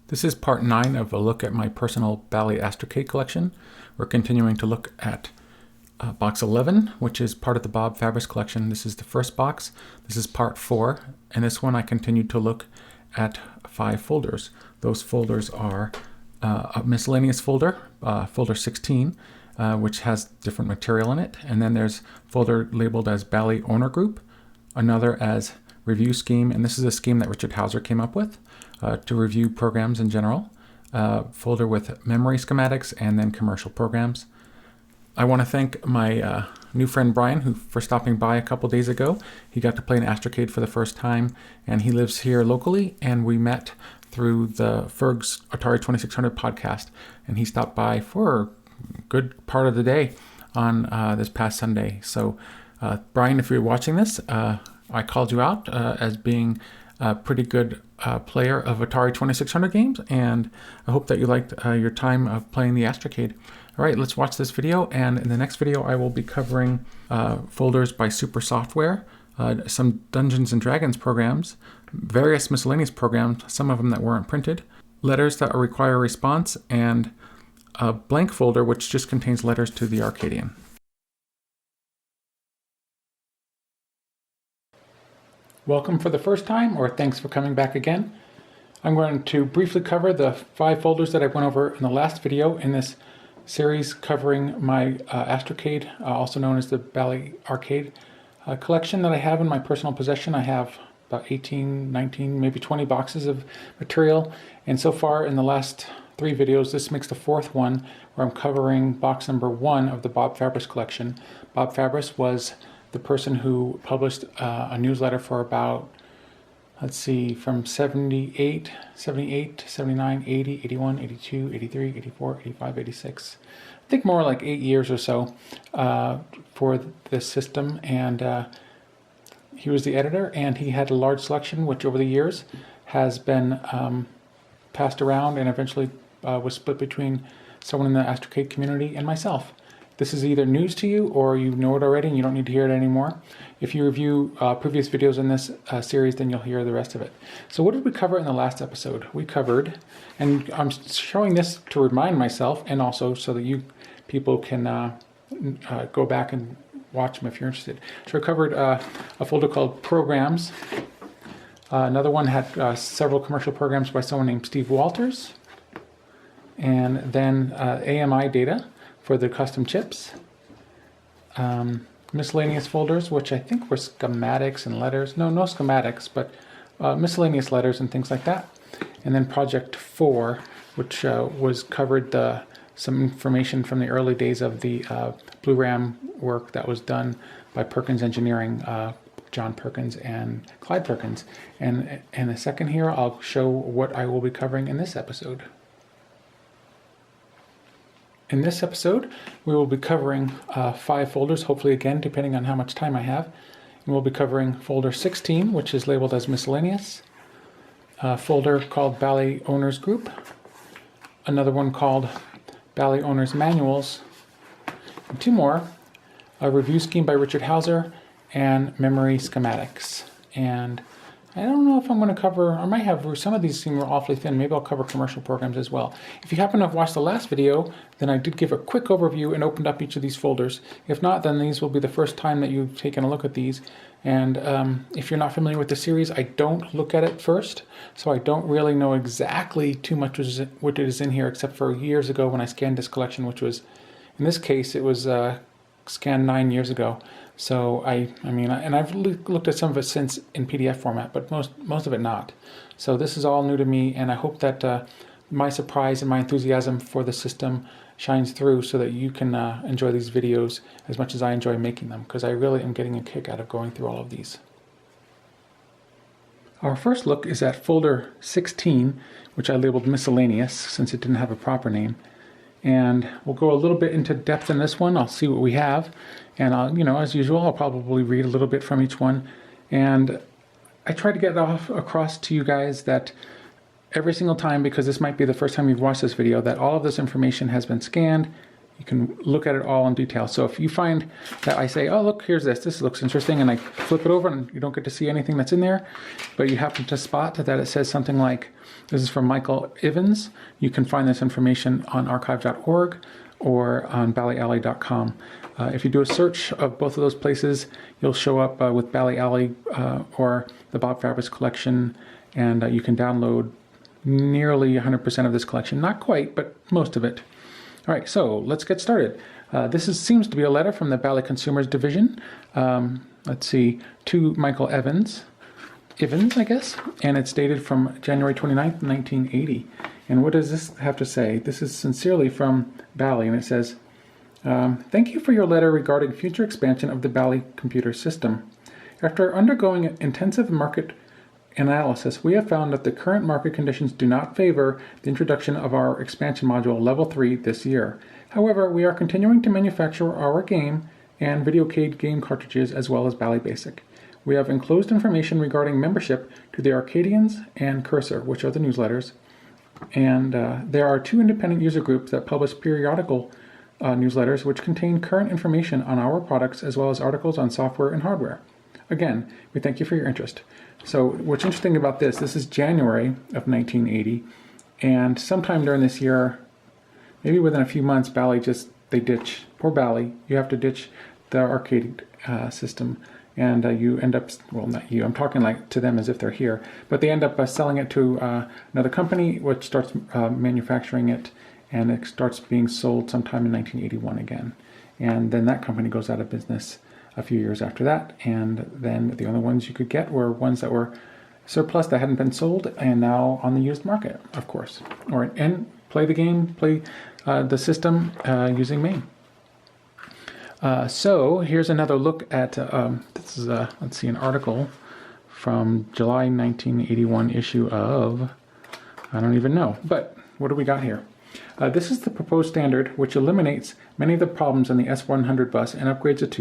This is part 9 of a look at my personal Bally Astrocade collection. We're continuing to look at box 11, which is part of the Bob Fabris Collection. This is the first box. This is part 4, and this one I continued to look at 5 folders. Those folders are a miscellaneous folder, folder 16, which has different material in it, and then there's a folder labeled as Bally Owner Group, another as Review Scheme, and this is a scheme that Richard Hauser came up with to review programs in general, folder with memory schematics, and then commercial programs. I want to thank my new friend Brian for stopping by a couple days ago. He got to play an Astrocade for the first time, and he lives here locally, and we met through the Ferg's Atari 2600 podcast, and he stopped by for a good part of the day on this past Sunday. So Brian, if you're watching this, I called you out as being a pretty good player of Atari 2600 games, and I hope that you liked your time of playing the Astrocade. All right, let's watch this video, and in the next video I will be covering folders by Super Software, some Dungeons and Dragons programs, various miscellaneous programs, some of them that weren't printed, letters that require a response, and a blank folder which just contains letters to the Arcadian. Welcome for the first time, or thanks for coming back again. I'm going to briefly cover the 5 folders that I went over in the last video in this series covering my Astrocade, also known as the Bally Arcade collection that I have in my personal possession. I have about 18, 19, maybe 20 boxes of material, and so far in the last 3 videos, this makes the 4th one where I'm covering box number 1 of the Bob Fabris collection. Bob Fabris was the person who published a newsletter for about, let's see, from 78, 79, 80, 81, 82, 83, 84, 85, 86. I think more like 8 years or so for this system. And he was the editor, and he had a large selection, which over the years has been passed around and eventually was split between someone in the Astrocade community and myself. This is either news to you or you know it already and you don't need to hear it anymore. If you review previous videos in this series, then you'll hear the rest of it. So what did we cover in the last episode? We covered, and I'm showing this to remind myself and also so that you people can go back and watch them if you're interested. So we covered a folder called Programs. Another one had several commercial programs by someone named Steve Walters. And then AMI data for the custom chips, miscellaneous folders, which I think were schematics and letters. No schematics, but miscellaneous letters and things like that. And then Project 4, which was covered some information from the early days of the Blue Ram work that was done by Perkins Engineering, John Perkins and Clyde Perkins. And in a second here, I'll show what I will be covering in this episode. In this episode, we will be covering 5 folders, hopefully again, depending on how much time I have. And we'll be covering folder 16, which is labeled as miscellaneous, a folder called Bally Owners Group, another one called Bally Owners Manuals, and 2 more, a review scheme by Richard Hauser, and memory schematics. And I don't know if I'm going to cover, I might have, some of these seem awfully thin, maybe I'll cover commercial programs as well. If you happen to have watched the last video, then I did give a quick overview and opened up each of these folders. If not, then these will be the first time that you've taken a look at these. And if you're not familiar with the series, I don't look at it first, so I don't really know exactly too much what is in here, except for years ago when I scanned this collection, which was, in this case, it was scanned 9 years ago. So I mean, and I've looked at some of it since in PDF format, but most of it not. So this is all new to me, and I hope that my surprise and my enthusiasm for the system shines through so that you can enjoy these videos as much as I enjoy making them, because I really am getting a kick out of going through all of these. Our first look is at folder 16, which I labeled miscellaneous since it didn't have a proper name. And we'll go a little bit into depth in this one. I'll see what we have, and I'll, as usual, I'll probably read a little bit from each one. And I try to get across to you guys that every single time, because this might be the first time you've watched this video, that all of this information has been scanned, you can look at it all in detail. So if you find that I say, oh, look, here's this looks interesting, and I flip it over and you don't get to see anything that's in there, but you happen to spot that it says something like, this is from Michael Ivins, you can find this information on archive.org or on ballyalley.com. If you do a search of both of those places, you'll show up with Bally Alley or the Bob Fabris Collection, and you can download nearly 100% of this collection. Not quite, but most of it. All right, so let's get started. Seems to be a letter from the Bally Consumers Division. Let's see, to Michael Evans, I guess, and it's dated from January 29th, 1980. And what does this have to say? This is sincerely from Bally, and it says, thank you for your letter regarding future expansion of the Bally computer system. After undergoing intensive market analysis, we have found that the current market conditions do not favor the introduction of our expansion module Level 3 this year. However, we are continuing to manufacture our game and Videocade game cartridges as well as Bally Basic. We have enclosed information regarding membership to the Arcadians and Cursor, which are the newsletters, and there are 2 independent user groups that publish periodical newsletters which contain current information on our products as well as articles on software and hardware. Again, we thank you for your interest. So what's interesting about this is January of 1980, and sometime during this year, maybe within a few months, Bally they ditch, poor Bally, you have to ditch the arcade system, and you end up, well, not you, I'm talking like to them as if they're here, but they end up selling it to another company which starts manufacturing it, and it starts being sold sometime in 1981 again. And then that company goes out of business a few years after that, and then the only ones you could get were ones that were surplus that hadn't been sold and now on the used market, of course. And play the game, play the system using MAME. So here's another look at, this is, let's see, an article from July 1981 issue of, I don't even know, but what do we got here? This is the proposed standard which eliminates many of the problems on the S100 bus and upgrades it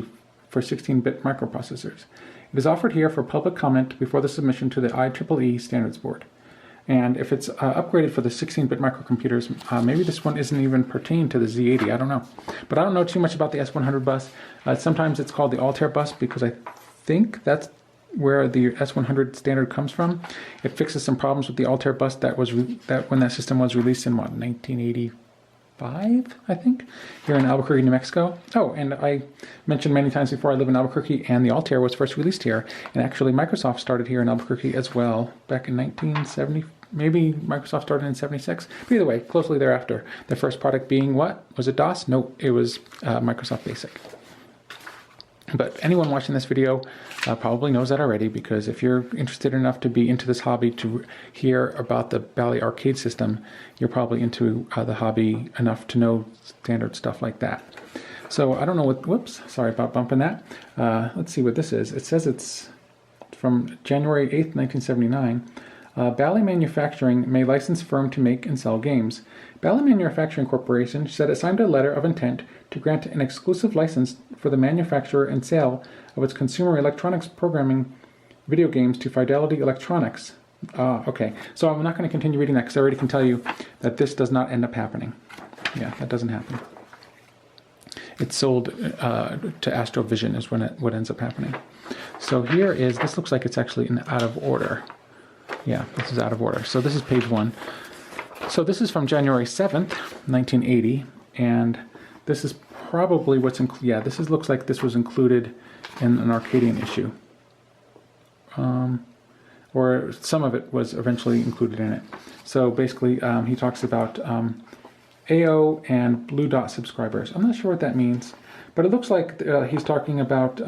for 16-bit microprocessors. It is offered here for public comment before the submission to the IEEE Standards Board. And if it's upgraded for the 16-bit microcomputers, maybe this one isn't even pertained to the Z80, I don't know. But I don't know too much about the S100 bus. Sometimes it's called the Altair bus because I think that's where the S100 standard comes from. It fixes some problems with the Altair bus that when that system was released in, 1985, I think, here in Albuquerque, New Mexico. Oh, and I mentioned many times before, I live in Albuquerque, and the Altair was first released here. And actually, Microsoft started here in Albuquerque as well, back in 1970. Maybe Microsoft started in 76. But either way, closely thereafter. The first product being what? Was it DOS? No, it was Microsoft Basic. But anyone watching this video probably knows that already, because if you're interested enough to be into this hobby to hear about the Bally Arcade system, you're probably into the hobby enough to know standard stuff like that. So I don't know what, whoops, sorry about bumping that. Let's see what this is. It says it's from January 8th, 1979. Bally Manufacturing may license firm to make and sell games. Bally Manufacturing Corporation said it signed a letter of intent to grant an exclusive license for the manufacture and sale of its consumer electronics programming video games to Fidelity Electronics. Okay, so I'm not going to continue reading that because I already can tell you that this does not end up happening. Yeah, that doesn't happen. It's sold to Astrovision is what ends up happening. So here is, this looks like it's actually out of order. Yeah, this is out of order. So this is page 1. So this is from January 7th, 1980, and this is probably what's included. Yeah, looks like this was included in an Arcadian issue. Or some of it was eventually included in it. So basically, he talks about AO and Blue Dot subscribers. I'm not sure what that means, but it looks like he's talking about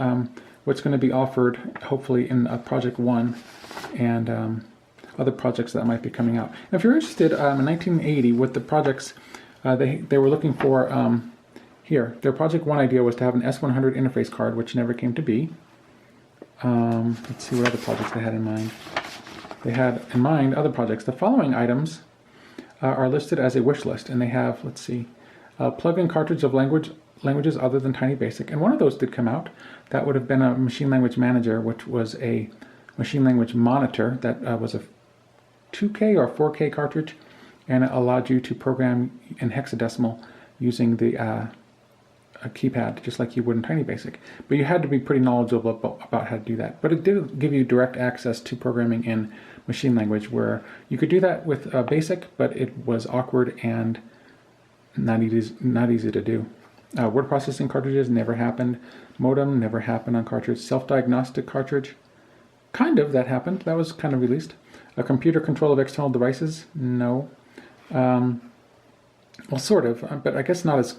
what's going to be offered, hopefully, in Project 1 and other projects that might be coming out. Now, if you're interested, in 1980, with the projects, they were looking for, here, their Project 1 idea was to have an S100 interface card, which never came to be. Let's see what other projects they had in mind. They had in mind other projects. The following items are listed as a wish list, and they have, let's see, plug-in cartridge of languages other than Tiny Basic, and one of those did come out. That would have been a machine language manager, which was a machine language monitor that was a 2K or 4K cartridge, and it allowed you to program in hexadecimal using the a keypad, just like you would in Tiny Basic. But you had to be pretty knowledgeable about how to do that. But it did give you direct access to programming in machine language, where you could do that with Basic, but it was awkward and not easy to do. Word processing cartridges never happened. Modem never happened on cartridge. Self-diagnostic cartridge, kind of, that happened. That was kind of released. A computer control of external devices, no. Well, sort of, but I guess not as...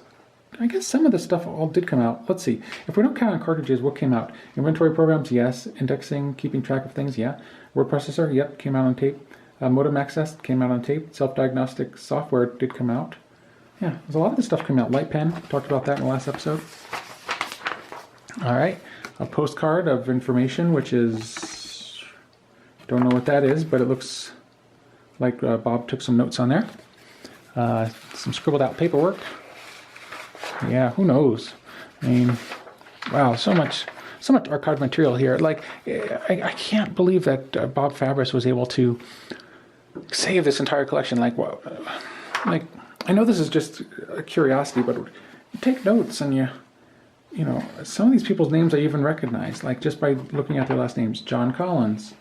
I guess some of the stuff all did come out. Let's see. If we don't count on cartridges, what came out? Inventory programs, yes. Indexing, keeping track of things, yeah. Word processor, yep, came out on tape. Modem access came out on tape. Self-diagnostic software did come out. Yeah, there's a lot of this stuff coming out. Light pen, talked about that in the last episode. All right, a postcard of information, which is... don't know what that is, but it looks like Bob took some notes on there. Some scribbled out paperwork. Yeah, who knows? I mean, wow, so much archived material here. Like, I can't believe that Bob Fabris was able to save this entire collection. Like, what? Like, I know this is just a curiosity, but you take notes and you know, some of these people's names I even recognize, like just by looking at their last names. John Collins.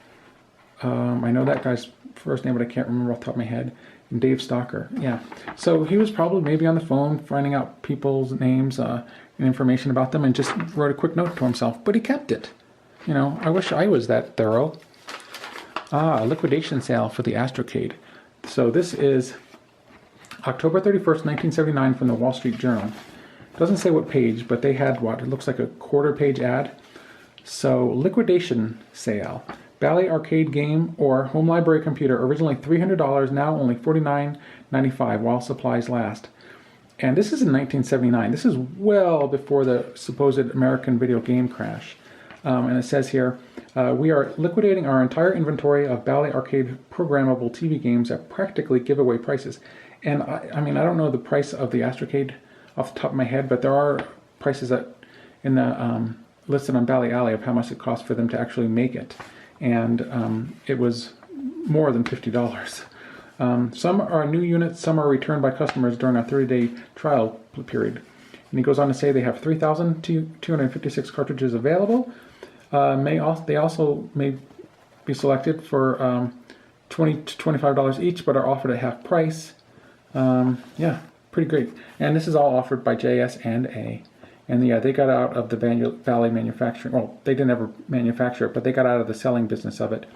I know that guy's first name, but I can't remember off the top of my head. And Dave Stalker, yeah. So he was probably maybe on the phone finding out people's names and information about them and just wrote a quick note to himself, but he kept it. You know, I wish I was that thorough. A liquidation sale for the Astrocade. So this is October 31st, 1979 from the Wall Street Journal. Doesn't say what page, but they had what? It looks like a quarter-page ad. So, liquidation sale. Bally Arcade game or home library computer, originally $300, now only $49.95 while supplies last. And this is in 1979. This is well before the supposed American video game crash. And it says here, we are liquidating our entire inventory of Bally Arcade programmable TV games at practically giveaway prices. And I mean, I don't know the price of the Astrocade off the top of my head, but there are prices that in the listed on Bally Alley of how much it cost for them to actually make it. And it was more than $50. Some are new units, some are returned by customers during a 30-day trial period. And he goes on to say they have 3,256 cartridges available. They also may be selected for $20 to $25 each, but are offered at half price. Yeah, pretty great. And this is all offered by JS&A. And yeah, they got out of the Bally manufacturing. Well, they didn't ever manufacture it, but they got out of the selling business of it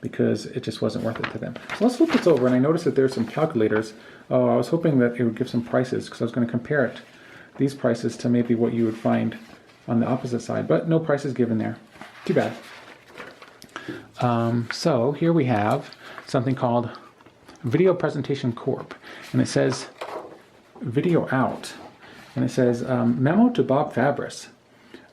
because it just wasn't worth it to them. So let's flip this over, and I noticed that there's some calculators. Oh, I was hoping that it would give some prices because I was going to compare these prices to maybe what you would find on the opposite side, but no prices given there. Too bad. So here we have something called Video Presentation Corp, and it says Video Out. And it says, memo to Bob Fabris.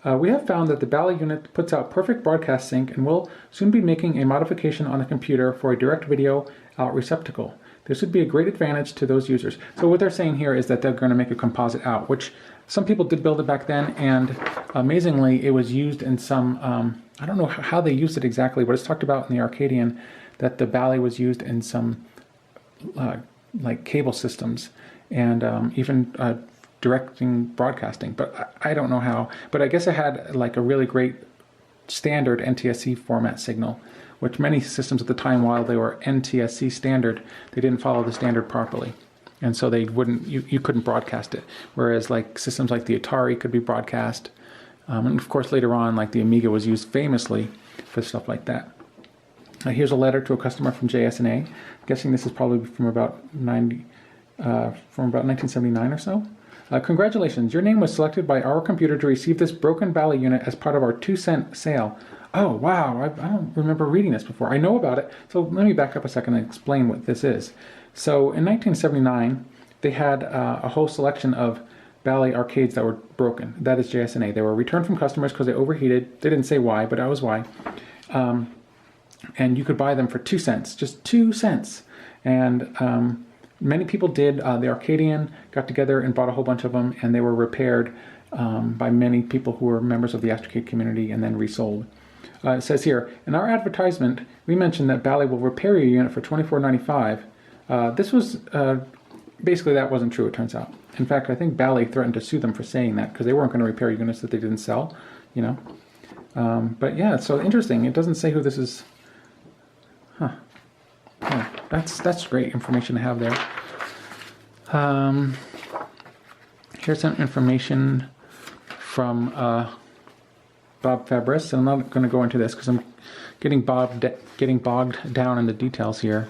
We have found that the Bally unit puts out perfect broadcast sync and will soon be making a modification on the computer for a direct video out receptacle. This would be a great advantage to those users. So what they're saying here is that they're going to make a composite out, which some people did build it back then, and amazingly it was used in some, I don't know how they used it exactly, but it's talked about in the Arcadian that the Bally was used in some like cable systems and even directing broadcasting, but I don't know how. But I guess it had like a really great standard NTSC format signal, which many systems at the time, while they were NTSC standard, they didn't follow the standard properly, and so they wouldn't. You couldn't broadcast it. Whereas like systems like the Atari could be broadcast, and of course later on, like the Amiga was used famously for stuff like that. Here's a letter to a customer from JS&A. I'm guessing this is probably from about 1979 or so. Congratulations, your name was selected by our computer to receive this broken Bally unit as part of our 2-cent sale. Oh, wow, I don't remember reading this before. I know about it, so let me back up a second and explain what this is. So in 1979, they had a whole selection of Bally arcades that were broken. That is JS&A. They were returned from customers because they overheated. They didn't say why, but that was why. And you could buy them for 2 cents, just 2 cents. And many people did. The Arcadian got together and bought a whole bunch of them, and they were repaired by many people who were members of the Astrocade community and then resold. It says here, in our advertisement, we mentioned that Bally will repair your unit for $24.95. This was basically that wasn't true, it turns out. In fact, I think Bally threatened to sue them for saying that because they weren't going to repair units that they didn't sell, you know. But yeah, so interesting. It doesn't say who this is. Huh. Yeah, that's great information to have there. Here's some information from Bob Fabris, and I'm not going to go into this because I'm getting bogged down in the details here.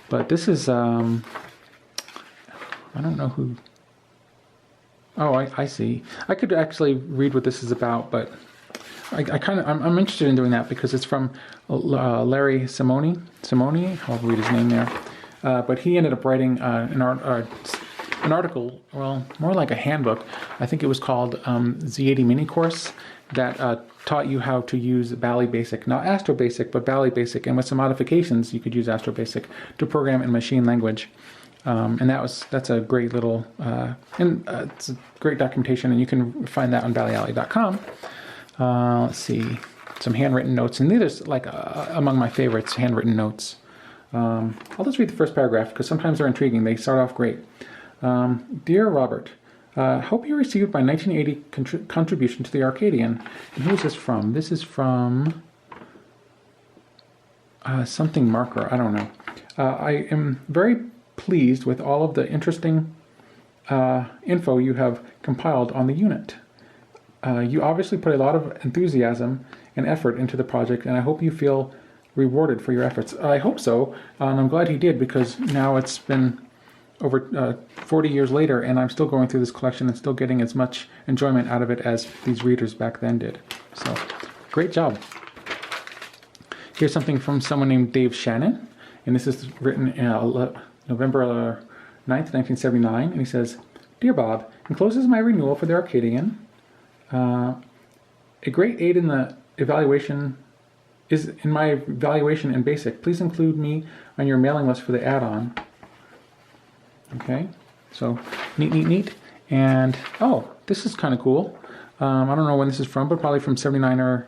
But this is I don't know who. Oh, I see. I could actually read what this is about, but I'm interested in doing that because it's from Larry Simoni. I'll read his name there. But he ended up writing an article, well, more like a handbook. I think it was called Z80 Mini Course that taught you how to use Bally Basic, not Astro Basic, but Bally Basic, and with some modifications, you could use Astro Basic to program in machine language. And that's a great little, it's a great documentation, and you can find that on ballyalley.com. Let's see, some handwritten notes, and these are like among my favorites, handwritten notes. I'll just read the first paragraph because sometimes they're intriguing. They start off great. Dear Robert, hope you received my 1980 contribution to the Arcadian. And who is this from? This is from something marker. I don't know. I am very pleased with all of the interesting info you have compiled on the unit. You obviously put a lot of enthusiasm and effort into the project, and I hope you feel rewarded for your efforts. I hope so, and I'm glad he did, because now it's been over 40 years later, and I'm still going through this collection and still getting as much enjoyment out of it as these readers back then did. So, great job. Here's something from someone named Dave Shannon, and this is written November 9th, 1979, and he says, Dear Bob, encloses my renewal for the Arcadian. A great aid in the evaluation is in my evaluation in BASIC. Please include me on your mailing list for the add-on. Okay, so neat. And, oh, this is kind of cool. I don't know when this is from, but probably from 79 or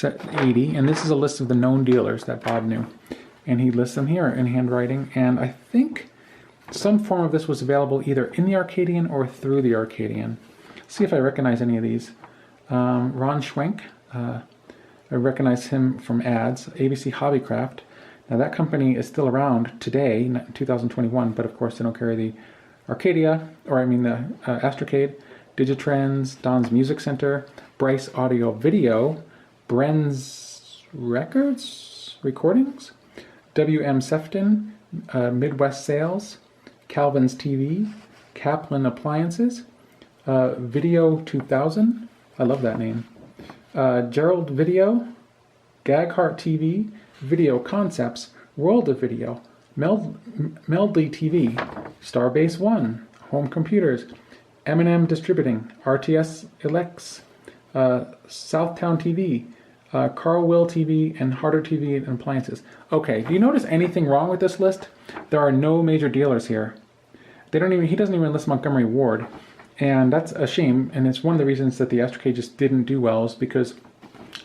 80. And this is a list of the known dealers that Bob knew. And he lists them here in handwriting. And I think some form of this was available either in the Arcadian or through the Arcadian. See if I recognize any of these. Ron Schwenk, I recognize him from ads. ABC Hobbycraft. Now that company is still around today, in 2021, but of course they don't carry the Arcadia, or I mean the Astrocade, Digitrends, Don's Music Center, Bryce Audio Video, Bren's Recordings, WM Sefton, Midwest Sales, Calvin's TV, Kaplan Appliances, Video 2000, I love that name, Gerald Video, Gaghart TV, Video Concepts, World of Video, Meldly TV, Starbase One, Home Computers, M&M Distributing, RTS Elex, Southtown TV, Carl Will TV, and Harder TV and Appliances. Okay, do you notice anything wrong with this list? There are no major dealers here. He doesn't even list Montgomery Ward, and that's a shame. And it's one of the reasons that the Astrocade just didn't do well, is because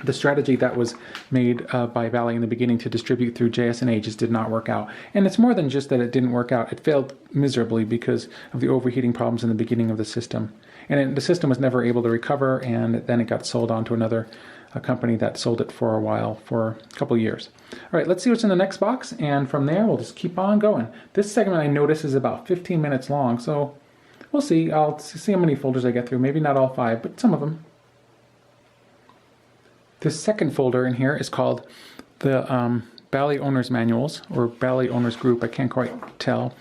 the strategy that was made by Bally in the beginning to distribute through JS&A just did not work out. And it's more than just that it didn't work out. It failed miserably because of the overheating problems in the beginning of the system. And the system was never able to recover, and then it got sold on to another company that sold it for a while, for a couple of years. All right, let's see what's in the next box, and from there we'll just keep on going. This segment, I notice, is about 15 minutes long, so we'll see. I'll see how many folders I get through. Maybe not all 5, but some of them. This second folder in here is called the Bally Owners Manuals, or Bally Owners Group. I can't quite tell.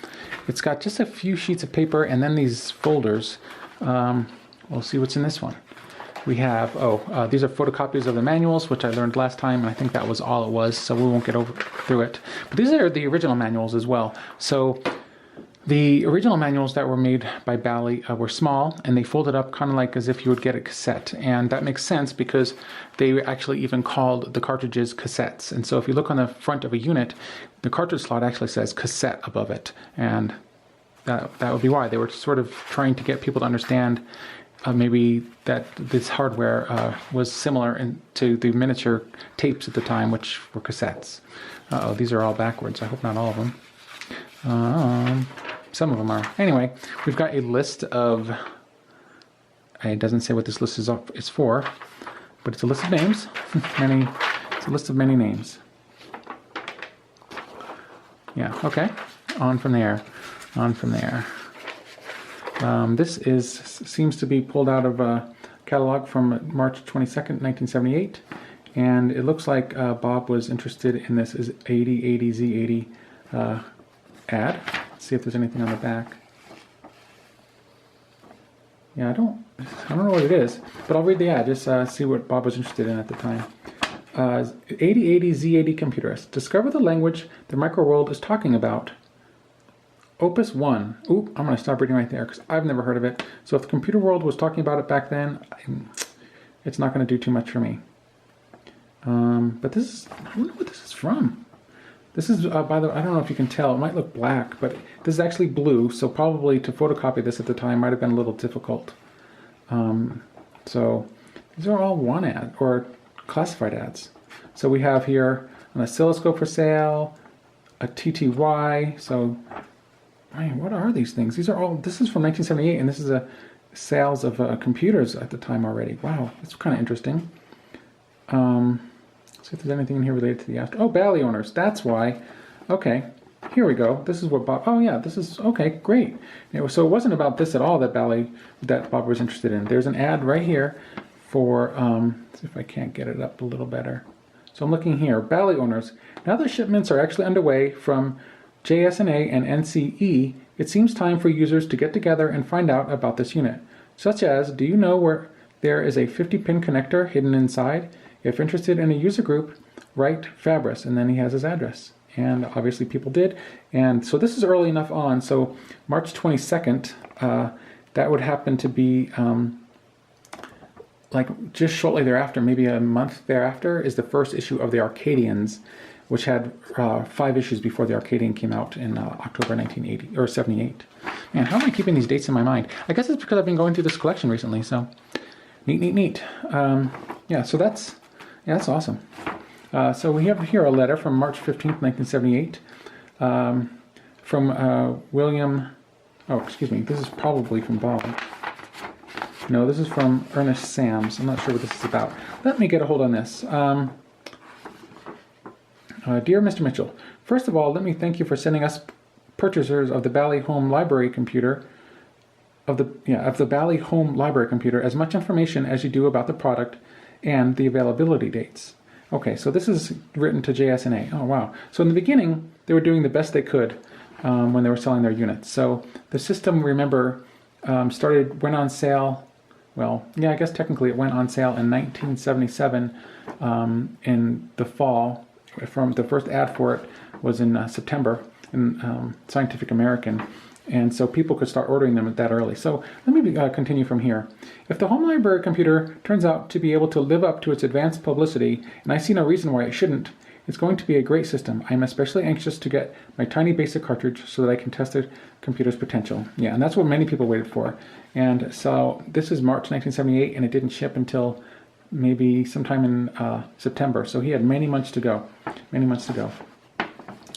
It's got just a few sheets of paper and then these folders. We'll see what's in this one. We have, these are photocopies of the manuals, which I learned last time, and I think that was all it was, so we won't get through it. But these are the original manuals as well. So the original manuals that were made by Bally were small, and they folded up kind of like as if you would get a cassette. And that makes sense because they actually even called the cartridges cassettes. And so if you look on the front of a unit, the cartridge slot actually says cassette above it. And that would be why. They were sort of trying to get people to understand maybe that this hardware was similar to the miniature tapes at the time, which were cassettes. These are all backwards. I hope not all of them. Some of them are. Anyway, we've got a list of, it doesn't say what this list is for, but it's a list of names. It's a list of many names. Yeah, okay. On from there. On from there. This seems to be pulled out of a catalog from March 22nd, 1978. And it looks like Bob was interested in this is 8080Z80 ad. Let's see if there's anything on the back. Yeah, I don't know what it is, but I'll read the ad, just see what Bob was interested in at the time. 8080Z80 computers. Discover the language the microworld is talking about. Opus 1. Oop, I'm going to stop reading right there because I've never heard of it. So if the computer world was talking about it back then, it's not going to do too much for me. But this is, I don't know what this is from. This is, by the way, I don't know if you can tell, it might look black, but this is actually blue, so probably to photocopy this at the time might have been a little difficult. So these are all one ad, or classified ads. So we have here an oscilloscope for sale, a TTY, so, man, what are these things? These are all, this is from 1978, and this is a sales of computers at the time already. Wow, that's kind of interesting. See if there's anything in here related to the Astro. Oh, Bally owners. That's why. Okay, here we go. This is what Bob. Oh yeah, this is okay. Great. So it wasn't about this at all that Bob was interested in. There's an ad right here for. Let's see if I can't get it up a little better. So I'm looking here. Bally owners. Now that shipments are actually underway from JS&A and NCE, it seems time for users to get together and find out about this unit. Such as, do you know where there is a 50-pin connector hidden inside? If interested in a user group, write Fabris, and then he has his address. And obviously people did. And so this is early enough on, so March 22nd, that would happen to be like just shortly thereafter, maybe a month thereafter, is the first issue of the Arcadians, which had 5 issues before the Arcadian came out in October 1980, or 78. Man, how am I keeping these dates in my mind? I guess it's because I've been going through this collection recently, so neat. Yeah, so that's awesome. So we have here a letter from March 15th, 1978, from William, oh, excuse me, this is probably from Bob. No, this is from Ernest Sams. I'm not sure what this is about. Let me get a hold on this. Dear Mr. Mitchell, first of all, let me thank you for sending us purchasers of the Bally Home Library computer, of the Bally Home Library computer, as much information as you do about the product and the availability dates. Okay, so this is written to JS&A. Oh, wow. So in the beginning, they were doing the best they could when they were selling their units. So the system, remember, went on sale, well, yeah, I guess technically it went on sale in 1977 in the fall. From the first ad for it was in September in Scientific American. And so people could start ordering them that early. So let me continue from here. If the home library computer turns out to be able to live up to its advanced publicity, and I see no reason why it shouldn't, it's going to be a great system. I'm especially anxious to get my tiny basic cartridge so that I can test the computer's potential. Yeah, and that's what many people waited for. And so this is March 1978, and it didn't ship until maybe sometime in September. So he had many months to go.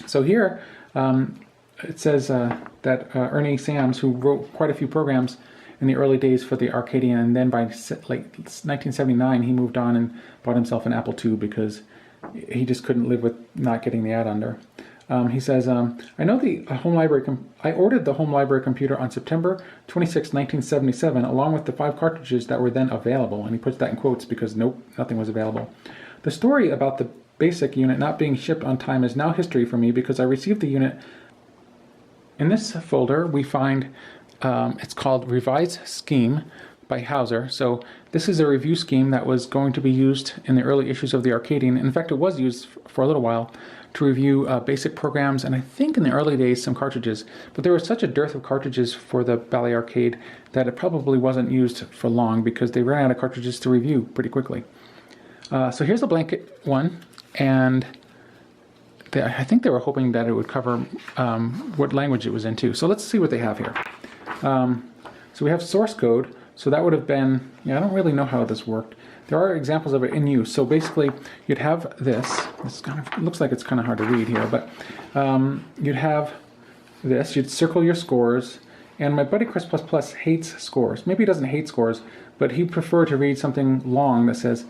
So here, it says that Ernie Sams, who wrote quite a few programs in the early days for the Arcadian, and then by like 1979 he moved on and bought himself an Apple II because he just couldn't live with not getting the ad under. He says, I know the home library. I ordered the home library computer on September 26, 1977, along with the 5 cartridges that were then available. And he puts that in quotes because nope, nothing was available. The story about the basic unit not being shipped on time is now history for me because I received the unit. In this folder, we find it's called Revised Scheme by Hauser. So this is a review scheme that was going to be used in the early issues of the Arcadian. In fact, it was used for a little while to review basic programs, and I think in the early days some cartridges. But there was such a dearth of cartridges for the Bally Arcade that it probably wasn't used for long because they ran out of cartridges to review pretty quickly. So here's a blanket one, and I think they were hoping that it would cover what language it was in too. So let's see what they have here. So we have source code. So that would have been, I don't really know how this worked. There are examples of it in use. So basically, you'd have this. This kind of looks like it's kind of hard to read here, but you'd have this. You'd circle your scores. And my buddy Chris++ hates scores. Maybe he doesn't hate scores, but he'd prefer to read something long that says,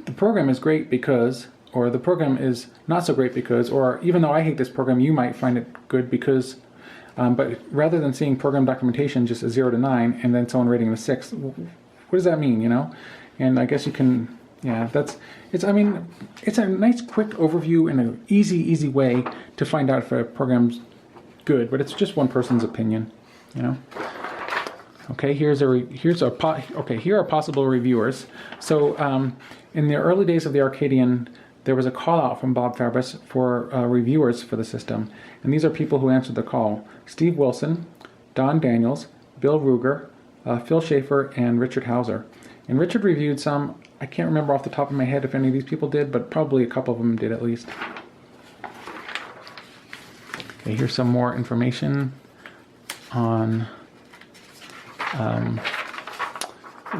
the program is great because, or the program is not so great because, or even though I hate this program, you might find it good because, but rather than seeing program documentation just a 0 to 9 and then someone rating it a 6, what does that mean, you know? And I guess you can, yeah, I mean, it's a nice quick overview and an easy way to find out if a program's good, but it's just one person's opinion, you know? Okay, here are possible reviewers. So in the early days of the Arcadian, there was a call out from Bob Fabris for reviewers for the system. And these are people who answered the call. Steve Wilson, Don Daniels, Bill Ruger, Phil Schaefer, and Richard Hauser. And Richard reviewed some, I can't remember off the top of my head if any of these people did, but probably a couple of them did at least. Okay, here's some more information on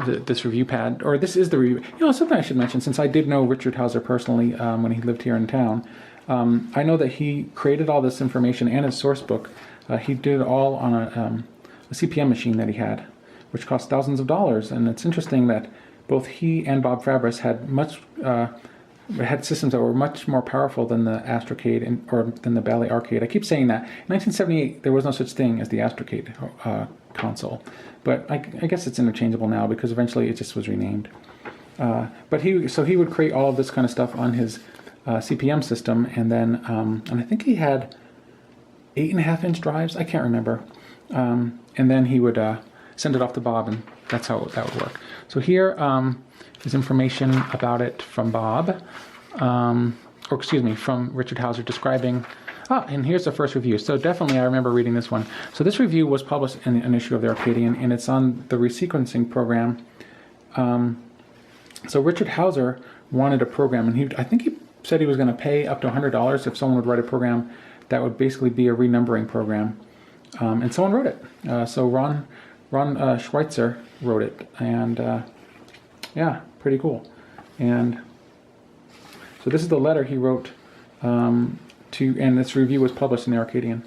this review pad, or this is the review. You know, something I should mention, since I did know Richard Hauser personally when he lived here in town, I know that he created all this information and his source book. He did it all on a CPM machine that he had, which cost thousands of dollars. And it's interesting that both he and Bob Fabris had systems that were much more powerful than the Astrocade or than the Bally Arcade. I keep saying that. In 1978, there was no such thing as the Astrocade console, but I guess it's interchangeable now because eventually it just was renamed. But he would create all of this kind of stuff on his CPM system, and then and I think he had 8.5-inch drives. I can't remember. And then he would send it off to Bob, and that's how that would work. So here is information about it from Bob, or excuse me, from Richard Hauser describing. And here's the first review. So definitely I remember reading this one. So this review was published in an issue of the Arcadian, and it's on the resequencing program. So Richard Hauser wanted a program, and I think he said he was going to pay up to $100 if someone would write a program that would basically be a renumbering program. And someone wrote it. So Ron Schweitzer wrote it, and yeah, pretty cool. And so this is the letter he wrote and this review was published in the Arcadian.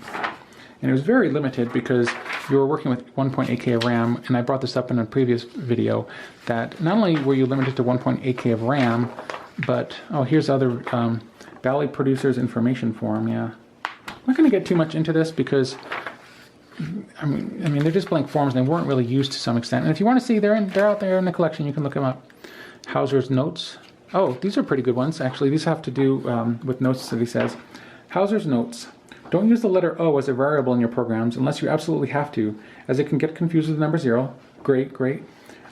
And it was very limited because you were working with 1.8K of RAM, and I brought this up in a previous video, that not only were you limited to 1.8K of RAM, but, here's other Bally Producers Information Form, yeah. I'm not going to get too much into this because, I mean, they're just blank forms and they weren't really used to some extent. And if you want to see, they're out there in the collection, you can look them up. Hauser's notes. Oh, these are pretty good ones, actually. These have to do with notes that he says. Hauser's notes. Don't use the letter O as a variable in your programs unless you absolutely have to, as it can get confused with the number 0. Great.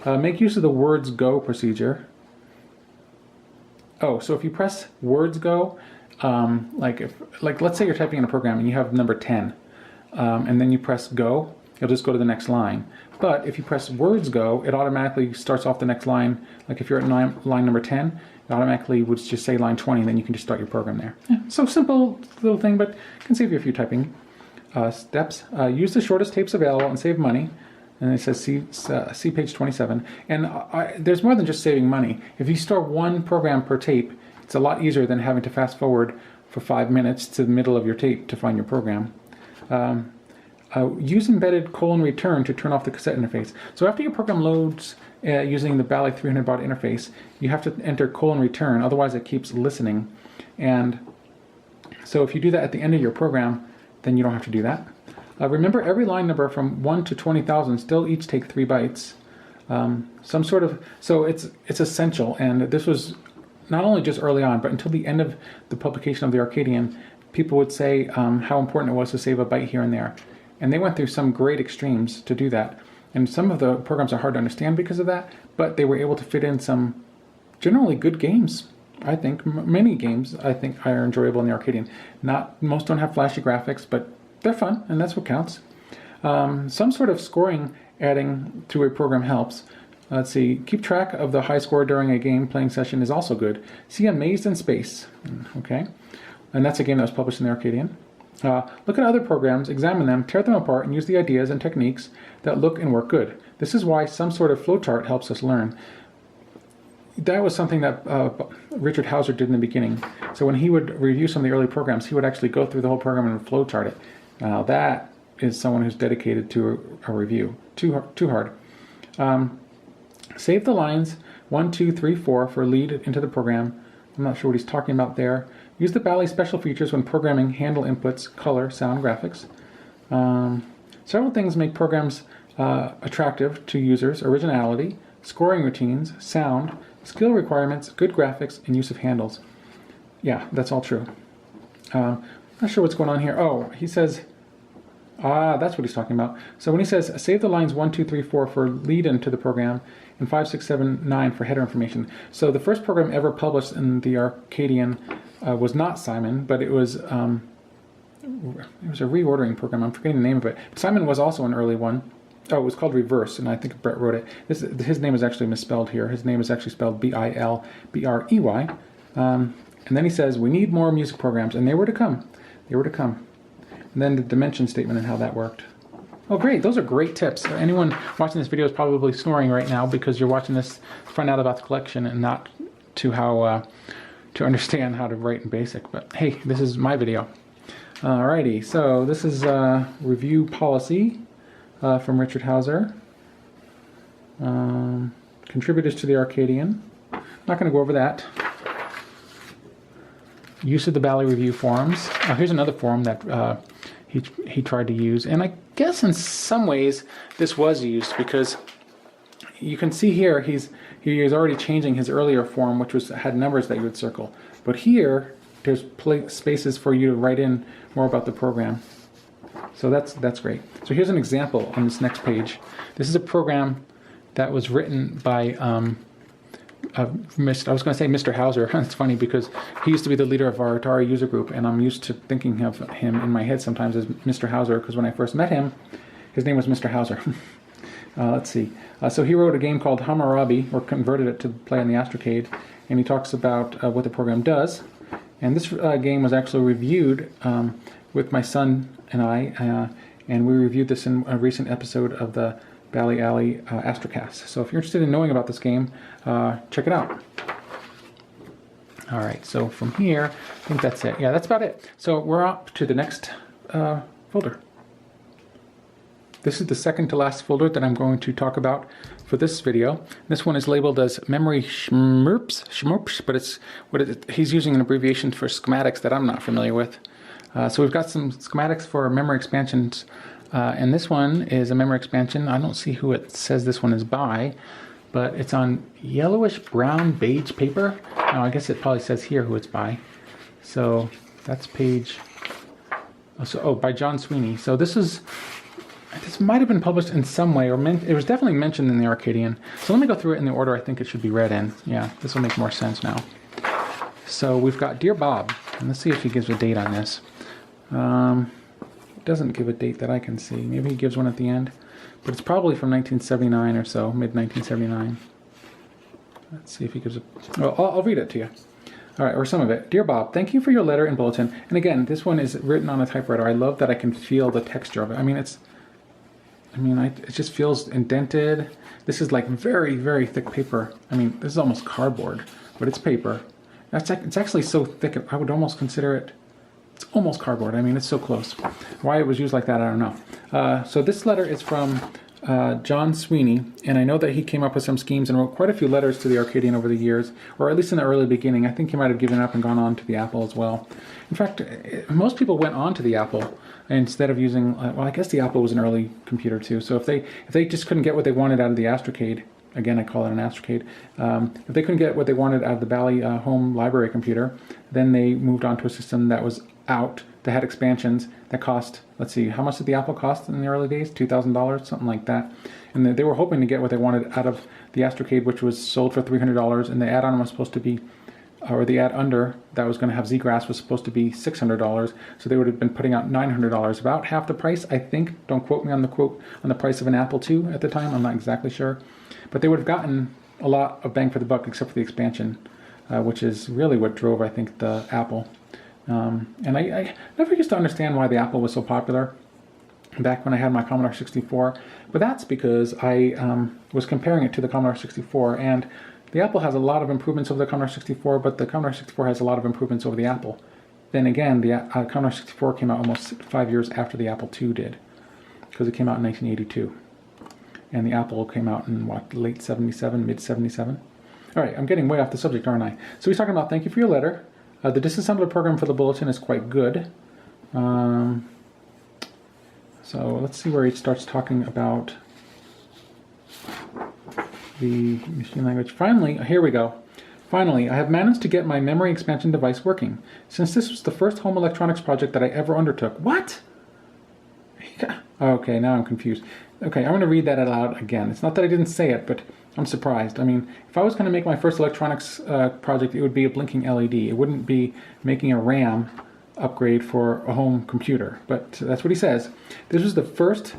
Make use of the words go procedure. Oh, so if you press words go, like let's say you're typing in a program and you have number 10, and then you press go, it'll just go to the next line. But if you press words go, it automatically starts off the next line. Like if you're at line number 10, it automatically would just say line 20, and then you can just start your program there. Yeah, so simple little thing, but can save you a few typing steps. Use the shortest tapes available and save money. And it says see page 27. And there's more than just saving money. If you store one program per tape, it's a lot easier than having to fast forward for 5 minutes to the middle of your tape to find your program. Use embedded :return to turn off the cassette interface. So after your program loads using the Bally 300 baud interface, you have to enter :return, otherwise it keeps listening. And so if you do that at the end of your program, then you don't have to do that. Remember, every line number from 1 to 20,000 still each take 3 bytes. So it's essential, and this was not only just early on, but until the end of the publication of the Arcadian, people would say how important it was to save a byte here and there. And they went through some great extremes to do that. And some of the programs are hard to understand because of that, but they were able to fit in some generally good games. I think many games I think are enjoyable in the Arcadian. Most don't have flashy graphics, but they're fun, and that's what counts. Some sort of scoring adding to a program helps. Let's see, keep track of the high score during a game playing session is also good. See Amazed in Space, okay? And that's a game that was published in the Arcadian. Look at other programs, examine them, tear them apart, and use the ideas and techniques that look and work good. This is why some sort of flowchart helps us learn. That was something that Richard Hauser did in the beginning. So when he would review some of the early programs, he would actually go through the whole program and flowchart it. Now that is someone who's dedicated to a review. Too hard. Save the lines 1, 2, 3, 4 for lead into the program. I'm not sure what he's talking about there. Use the Bally special features when programming handle inputs, color, sound, graphics. Several things make programs attractive to users: originality, scoring routines, sound, skill requirements, good graphics, and use of handles. Yeah, that's all true. Not sure what's going on here. Oh, he says, that's what he's talking about. So when he says save the lines 1, 2, 3, 4 for lead into the program, and 5, 6, 7, 9 for header information. So the first program ever published in the Arcadian was not Simon, but it was a reordering program. I'm forgetting the name of it. Simon was also an early one. Oh, it was called Reverse, and I think Brett wrote it. His name is actually misspelled here. His name is actually spelled Bilbrey. And then he says, we need more music programs, and they were to come. They were to come. And then the dimension statement and how that worked. Oh, great. Those are great tips. Anyone watching this video is probably snoring right now because you're watching this to find out about the collection and not to how to understand how to write in BASIC. But hey, this is my video. Alrighty, so this is review policy from Richard Hauser. Contributors to the Arcadian. I'm not going to go over that. Use of the Bally review forums. Here's another forum that he tried to use, and I guess in some ways this was used because you can see here he is already changing his earlier form, which had numbers that you would circle. But here there's spaces for you to write in more about the program. So that's great. So here's an example on this next page. This is a program that was written by I was going to say Mr. Hauser. It's funny because he used to be the leader of our Atari user group, and I'm used to thinking of him in my head sometimes as Mr. Hauser because when I first met him, his name was Mr. Hauser. Let's see. So he wrote a game called Hammurabi, or converted it to play on the Astrocade, and he talks about what the program does. And this game was actually reviewed with my son and I, and we reviewed this in a recent episode of the Bally Alley Astrocast. So if you're interested in knowing about this game, check it out. All right, so from here, I think that's it. Yeah, that's about it. So we're up to the next folder. This is the second to last folder that I'm going to talk about for this video. This one is labeled as Memory Schmurps, but he's using an abbreviation for schematics that I'm not familiar with. So we've got some schematics for memory expansions. And this one is a memory expansion. I don't see who it says this one is by, but it's on yellowish brown beige paper. Now I guess it probably says here who it's by. So that's page, by John Sweeney. So this might have been published in some way, or it was definitely mentioned in the Arcadian. So let me go through it in the order I think it should be read in. Yeah, this will make more sense now. So we've got Dear Bob, and let's see if he gives a date on this. Doesn't give a date that I can see. Maybe he gives one at the end, but it's probably from 1979 or so, mid-1979. Let's see if he gives a... Well, I'll read it to you. All right, or some of it. Dear Bob, thank you for your letter and bulletin. And again, this one is written on a typewriter. I love that I can feel the texture of it. It just feels indented. This is like very, very thick paper. I mean, this is almost cardboard, but it's paper. It's actually so thick, I would almost consider it... It's almost cardboard. I mean, it's so close. Why it was used like that, I don't know. So this letter is from John Sweeney, and I know that he came up with some schemes and wrote quite a few letters to the Arcadian over the years, or at least in the early beginning. I think he might have given up and gone on to the Apple as well. In fact, most people went on to the Apple instead of using, well, I guess the Apple was an early computer too. So if they just couldn't get what they wanted out of the Astrocade, again, I call it an Astrocade. If they couldn't get what they wanted out of the Bally home library computer, then they moved on to a system that was out, that had expansions that cost, let's see, how much did the Apple cost in the early days? $2,000, something like that. And they were hoping to get what they wanted out of the Astrocade, which was sold for $300, and the add-on was supposed to be, or the add-under that was going to have Z-Grass was supposed to be $600, so they would have been putting out $900, about half the price, I think. Don't quote me on the price of an Apple II at the time, I'm not exactly sure. But they would have gotten a lot of bang for the buck except for the expansion, which is really what drove, I think, the Apple. And I never used to understand why the Apple was so popular back when I had my Commodore 64, but that's because I was comparing it to the Commodore 64, and the Apple has a lot of improvements over the Commodore 64, but the Commodore 64 has a lot of improvements over the Apple. Then again, the Commodore 64 came out almost 5 years after the Apple II did. because it came out in 1982. And the Apple came out in, what, late 77, mid 77? All right, I'm getting way off the subject, aren't I? So he's talking about, thank you for your letter. The disassembler program for the bulletin is quite good. So let's see where he starts talking about the machine language. Finally, here we go. Finally, I have managed to get my memory expansion device working. Since this was the first home electronics project that I ever undertook. What? Okay, now I'm confused. Okay, I'm going to read that aloud again. It's not that I didn't say it, but I'm surprised. I mean, if I was going to make my first electronics project, it would be a blinking LED. It wouldn't be making a RAM upgrade for a home computer. But that's what he says. This was the first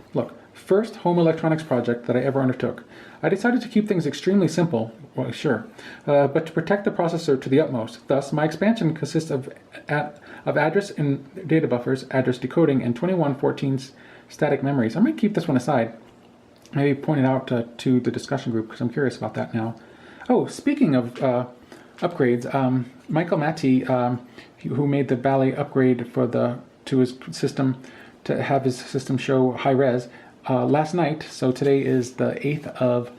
home electronics project that I ever undertook. I decided to keep things extremely simple, well, sure, but to protect the processor to the utmost. Thus, my expansion consists of address and data buffers, address decoding, and 2114 static memories. I'm going to keep this one aside. Maybe point it out to the discussion group because I'm curious about that now. Oh, speaking of upgrades, Michael Matty, who made the Bally upgrade to his system to have his system show high res, last night, so today is the 8th of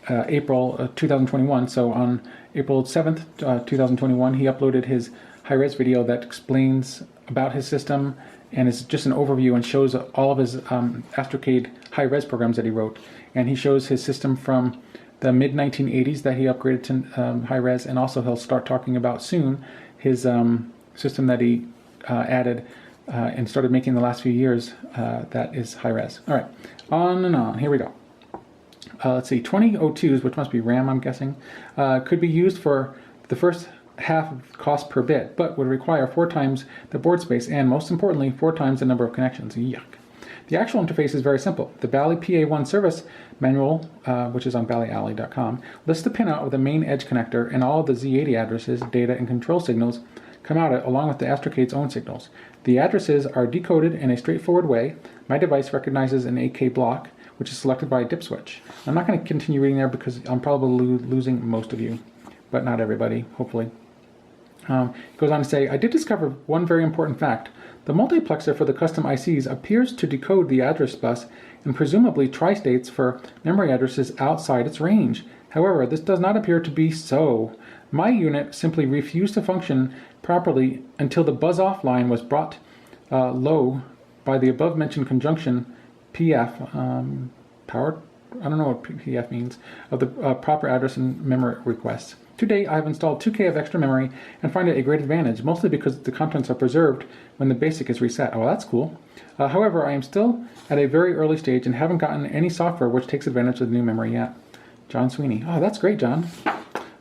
April 2021, so on April 7th, 2021, he uploaded his high-res video that explains about his system and is just an overview and shows all of his Astrocade high-res programs that he wrote. And he shows his system from the mid-1980s that he upgraded to high-res, and also he'll start talking about soon his system that he added and started making the last few years that is high-res. All right, on and on. Here we go. Let's see, 2002s, which must be RAM, I'm guessing, could be used for the first half of cost per bit, but would require 4 times the board space and, most importantly, 4 times the number of connections. Yuck. The actual interface is very simple. The Bally PA1 service manual, which is on ballyalley.com, lists the pinout of the main edge connector, and all of the Z80 addresses, data, and control signals come out along with the Astrocade's own signals. The addresses are decoded in a straightforward way. My device recognizes an 8K block, which is selected by a dip switch. I'm not going to continue reading there because I'm probably losing most of you, but not everybody, hopefully. It goes on to say, I did discover one very important fact. The multiplexer for the custom ICs appears to decode the address bus and presumably tri-states for memory addresses outside its range. However, this does not appear to be so. My unit simply refused to function properly until the buzz-off line was brought low by the above-mentioned conjunction PF, power, I don't know what PF means, of the proper address and memory requests. To date, I have installed 2K of extra memory and find it a great advantage, mostly because the contents are preserved when the BASIC is reset. Oh, that's cool. However, I am still at a very early stage and haven't gotten any software which takes advantage of the new memory yet. John Sweeney. Oh, that's great, John.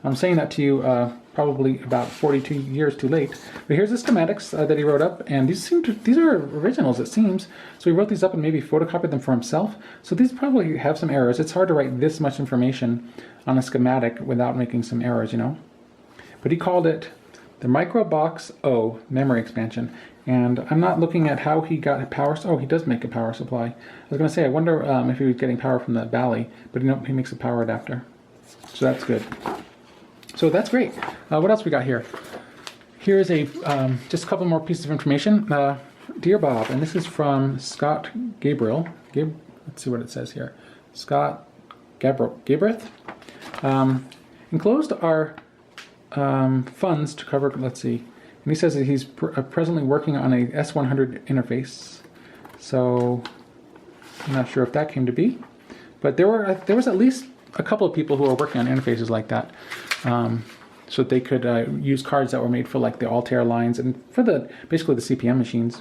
I'm saying that to you probably about 42 years too late. But here's the schematics that he wrote up, and these are originals, it seems. So he wrote these up and maybe photocopied them for himself. So these probably have some errors. It's hard to write this much information on a schematic without making some errors, you know. But he called it the Microbox O memory expansion. And I'm not looking at how he got power. Oh, he does make a power supply. I was going to say, I wonder if he was getting power from the Bally, but he makes a power adapter. So that's good. So that's great. What else we got here? Here's just a couple more pieces of information. Dear Bob, and this is from Scott Gabriel. Let's see what it says here. Scott Gabreth. Enclosed are funds to cover, let's see. And he says that he's presently working on a S100 interface. So I'm not sure if that came to be. But there was at least a couple of people who are working on interfaces like that. So they could use cards that were made for like the Altair lines and for basically the CPM machines.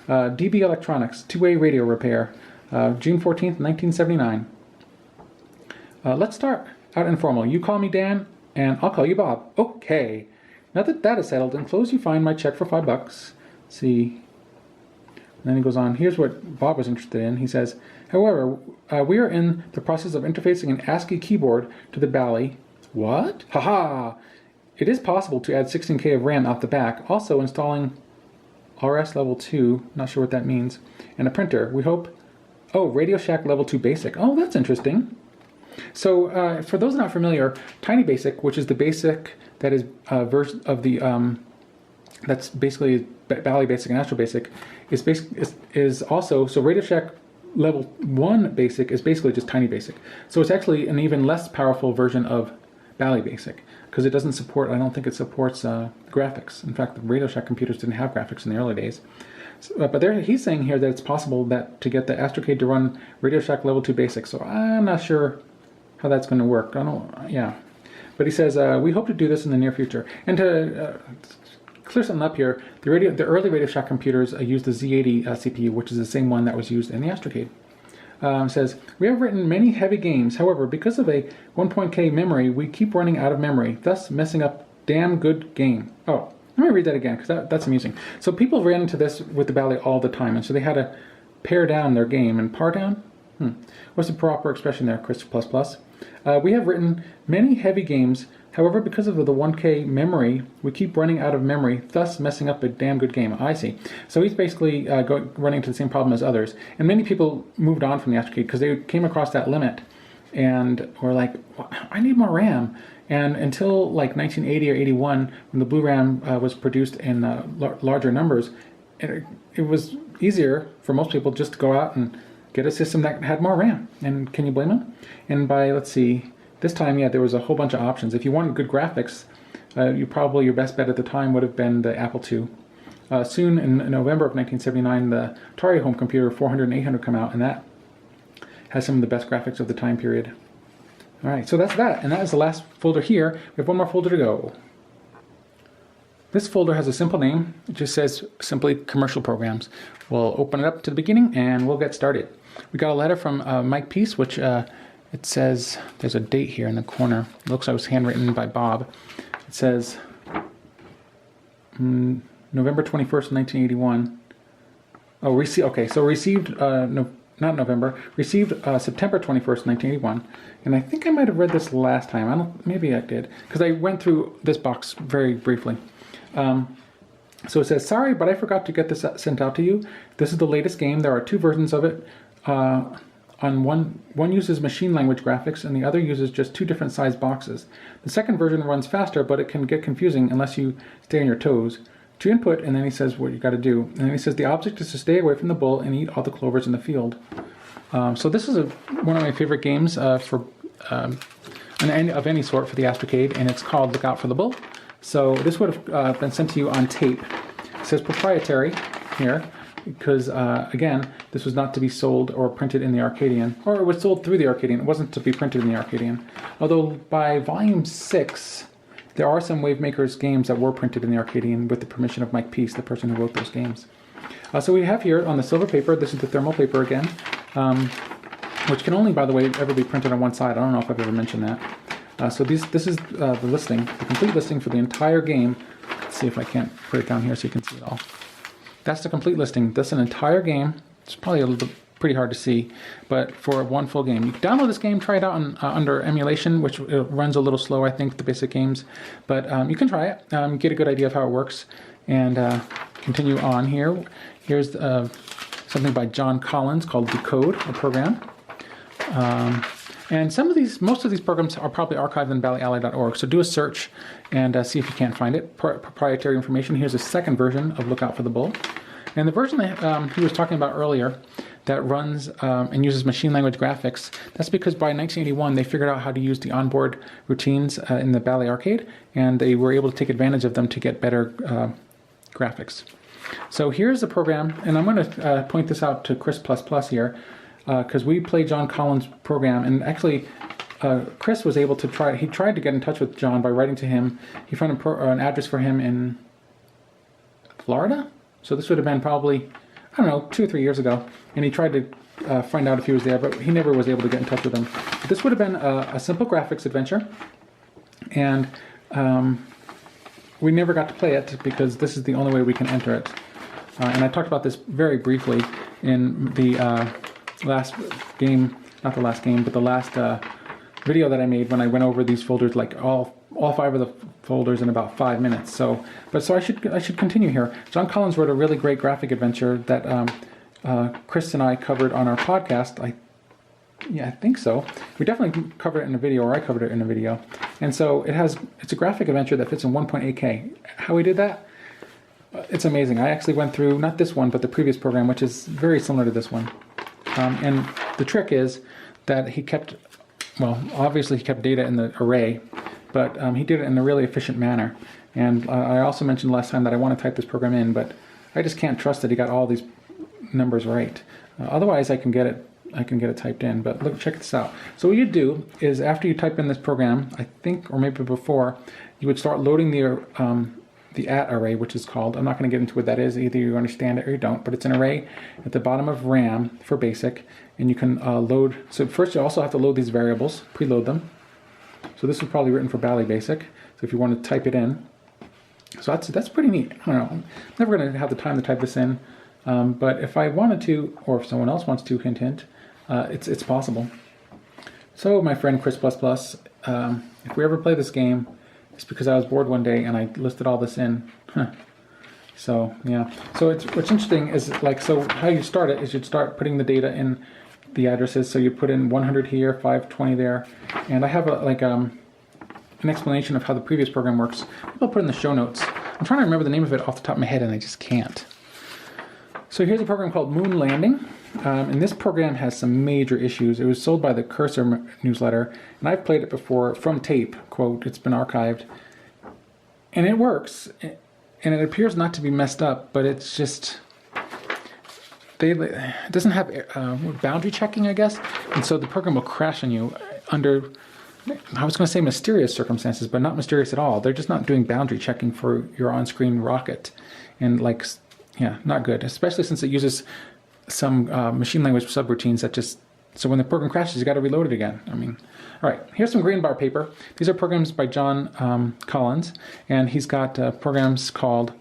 DB Electronics, two-way radio repair, June 14th, 1979. Let's start out informal. You call me Dan, and I'll call you Bob. Okay. Now that is settled, enclosed you find my check for $5. Let's see. And then he goes on. Here's what Bob was interested in. He says, however, we are in the process of interfacing an ASCII keyboard to the Bally. What? Haha! It is possible to add 16K of RAM out the back. Also installing RS level 2, not sure what that means, and a printer. We hope. Oh, Radio Shack level 2 basic. Oh, that's interesting. So for those not familiar, Tiny Basic, which is the basic that is version of the that's basically Bally Basic and Astro Basic, is also, so Radio Shack level 1 basic is basically just tiny basic. So it's actually an even less powerful version of Bally basic, because it doesn't support, I don't think it supports graphics. In fact, the Radio Shack computers didn't have graphics in the early days. So, but he's saying here that it's possible that to get the Astrocade to run Radio Shack level 2 basic. So I'm not sure how that's going to work. Yeah. But he says, we hope to do this in the near future. And to clear something up here, the early Radio Shack computers used the Z80 CPU, which is the same one that was used in the Astrocade. Says, we have written many heavy games. However, because of a 1.k memory, we keep running out of memory, thus messing up damn good game. Oh, let me read that again, because that's amusing. So people ran into this with the Bally all the time, and so they had to pare down their game. And par down? What's the proper expression there, Chris++? We have written many heavy games. However, because of the 1K memory, we keep running out of memory, thus messing up a damn good game. I see. So he's basically running into the same problem as others. And many people moved on from the Astrocade because they came across that limit and were like, well, I need more RAM. And until like 1980 or 81, when the blue RAM was produced in larger numbers, it was easier for most people just to go out and get a system that had more RAM. And can you blame them? And by, let's see, this time, yeah, there was a whole bunch of options. If you wanted good graphics, your best bet at the time would have been the Apple II. Soon, in November of 1979, the Atari home computer 400 and 800 come out, and that has some of the best graphics of the time period. All right, so that's that, and that is the last folder here. We have one more folder to go. This folder has a simple name. It just says simply commercial programs. We'll open it up to the beginning, and we'll get started. We got a letter from Mike Peace, which it says, there's a date here in the corner. It looks like it was handwritten by Bob. It says November 21st, 1981. Oh, okay, so received, not November, received September 21st, 1981. And I think I might have read this last time. Maybe I did, because I went through this box very briefly. So it says, sorry, but I forgot to get this sent out to you. This is the latest game. There are two versions of it. One uses machine language graphics and the other uses just two different size boxes. The second version runs faster, but it can get confusing unless you stay on your toes. To input, and then he says what you got to do. And then he says the object is to stay away from the bull and eat all the clovers in the field. So this is one of my favorite games of any sort for the Astrocade, and it's called Look Out for the Bull. So this would have been sent to you on tape. It says proprietary here, because again, this was not to be sold or printed in the Arcadian, or it was sold through the Arcadian. It wasn't to be printed in the Arcadian. Although by volume 6, there are some Wavemakers games that were printed in the Arcadian with the permission of Mike Peace, the person who wrote those games. So we have here on the silver paper, this is the thermal paper again, which can only, by the way, ever be printed on one side. I don't know if I've ever mentioned that. So this is the listing, the complete listing for the entire game. Let's see if I can't put it down here so you can see it all. That's the complete listing. That's an entire game. It's probably a little bit pretty hard to see, but for one full game. You can download this game, try it out under emulation, which runs a little slow, I think, the basic games. But you can try it, get a good idea of how it works, and continue on here. Here's something by John Collins called Decode, a program. And most of these programs are probably archived in ballyalley.org, so do a search and see if you can't find it. Proprietary information. Here's a second version of Look Out for the Bull. And the version that he was talking about earlier that runs and uses machine language graphics, that's because by 1981 they figured out how to use the onboard routines in the Bally Arcade, and they were able to take advantage of them to get better graphics. So here's the program, and I'm going to point this out to Chris++ here, because we played John Collins' program, and actually Chris was able to he tried to get in touch with John by writing to him. He found an address for him in Florida? So this would have been probably, I don't know, 2 or 3 years ago, and he tried to find out if he was there, but he never was able to get in touch with him. But this would have been a simple graphics adventure, and we never got to play it because this is the only way we can enter it. And I talked about this very briefly in the last game, not the last game, but the last video that I made when I went over these folders, like all 5 of the folders in about 5 minutes. So I should continue here. John Collins wrote a really great graphic adventure that Chris and I covered on our podcast. I think so. We definitely covered it in a video, or I covered it in a video. And so it's a graphic adventure that fits in 1.8K. How we did that? It's amazing. I actually went through, not this one, but the previous program, which is very similar to this one. And the trick is that he kept, well, obviously he kept data in the array, but he did it in a really efficient manner. And I also mentioned last time that I want to type this program in, but I just can't trust that he got all these numbers right. Otherwise, I can get it typed in. But look, check this out. So what you do is after you type in this program, I think, or maybe before, you would start loading the at array, which is called. I'm not going to get into what that is. Either you understand it or you don't. But it's an array at the bottom of RAM for BASIC, and you can load. So first, you also have to load these variables, preload them. So this was probably written for Bally Basic. So if you want to type it in. So that's pretty neat. I don't know. I'm never going to have the time to type this in, but if I wanted to, or if someone else wants to, hint, hint, it's possible. So my friend Chris++, if we ever play this game, it's because I was bored one day and I listed all this in. So yeah. So what's interesting is so how you start it is you'd start putting the data in the addresses. So you put in 100 here, 520 there, and I have an explanation of how the previous program works. I'll put in the show notes. I'm trying to remember the name of it off the top of my head and I just can't. So here's a program called Moon Landing, and this program has some major issues. It was sold by the Cursor newsletter, and I've played it before from tape, quote, it's been archived, and it works, and it appears not to be messed up, but it's just, it doesn't have boundary checking, I guess, and so the program will crash on you under, I was going to say mysterious circumstances, but not mysterious at all. They're just not doing boundary checking for your on-screen rocket. And yeah, not good, especially since it uses some machine language subroutines that just, so when the program crashes, you got to reload it again. I mean, all right, here's some green bar paper. These are programs by John Collins, and he's got programs called,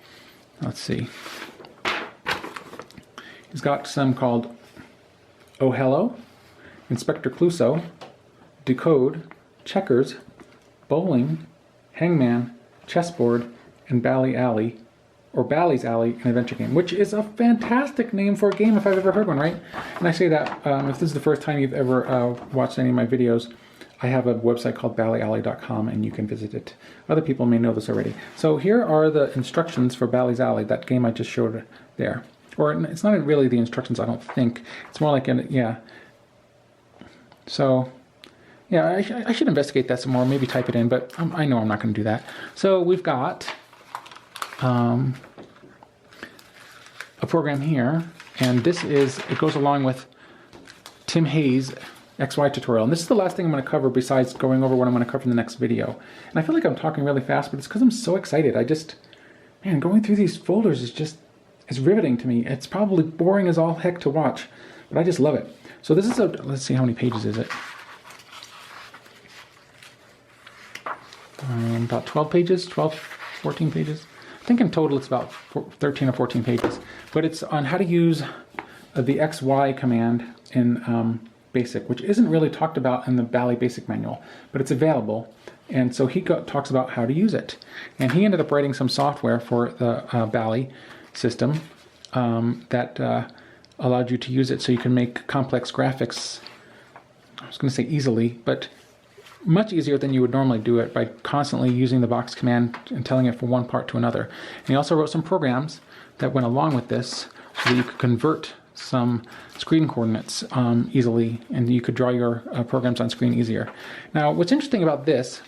let's see, he's got some called Oh Hello, Inspector Clouseau, Decode, Checkers, Bowling, Hangman, Chessboard, and Bally Alley, or Bally's Alley, an adventure game, which is a fantastic name for a game if I've ever heard one, right? And I say that if this is the first time you've ever watched any of my videos, I have a website called ballyalley.com and you can visit it. Other people may know this already. So here are the instructions for Bally's Alley, that game I just showed there. Or it's not really the instructions, I don't think. It's more like, yeah. So, yeah, I should investigate that some more, maybe type it in, but I know I'm not going to do that. So we've got a program here, and it goes along with Tim Hayes' XY tutorial. And this is the last thing I'm going to cover besides going over what I'm going to cover in the next video. And I feel like I'm talking really fast, but it's because I'm so excited. Man, going through these folders is riveting to me. It's probably boring as all heck to watch, but I just love it. So this is let's see, how many pages is it? About 12 pages, 12, 14 pages. I think in total it's about 13 or 14 pages. But it's on how to use the XY command in BASIC, which isn't really talked about in the Bally Basic manual, but it's available. And so he talks about how to use it. And he ended up writing some software for the Bally system that allowed you to use it so you can make complex graphics, I was going to say easily, but much easier than you would normally do it by constantly using the box command and telling it from one part to another. And he also wrote some programs that went along with this so that you could convert some screen coordinates easily, and you could draw your programs on screen easier. Now, what's interesting about this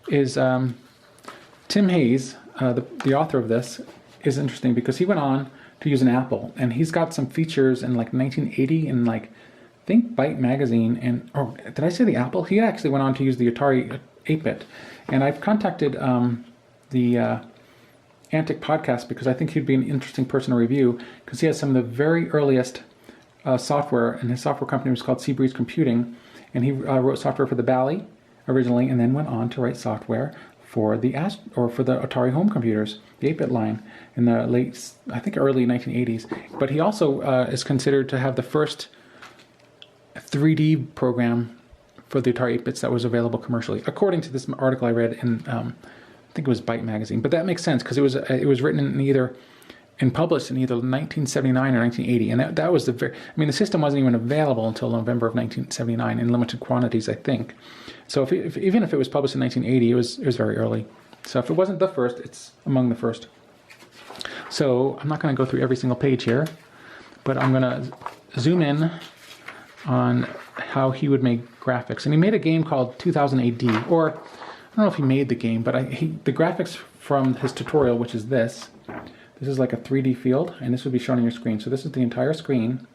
is Tim Hayes, the author of this, is interesting because he went on to use an Apple, and he's got some features in like 1980 in like, I think Byte magazine, and or did I say the Apple? He actually went on to use the Atari 8-bit, and I've contacted the Antic podcast because I think he'd be an interesting person to review because he has some of the very earliest software, and his software company was called Seabreeze Computing, and he wrote software for the Bally originally, and then went on to write software for the Atari home computers, the 8-bit line, in the late, I think early 1980s. But he also is considered to have the first 3D program for the Atari 8-bits that was available commercially, according to this article I read in, I think it was Byte magazine. But that makes sense because it was written and published in either 1979 or 1980, and that was the the system wasn't even available until November of 1979 in limited quantities, I think. So even if it was published in 1980, it was very early. So if it wasn't the first, it's among the first. So I'm not going to go through every single page here, but I'm going to zoom in on how he would make graphics. And he made a game called 2000 AD, or I don't know if he made the game, but the graphics from his tutorial, which is this is like a 3D field, and this would be shown on your screen. So this is the entire screen,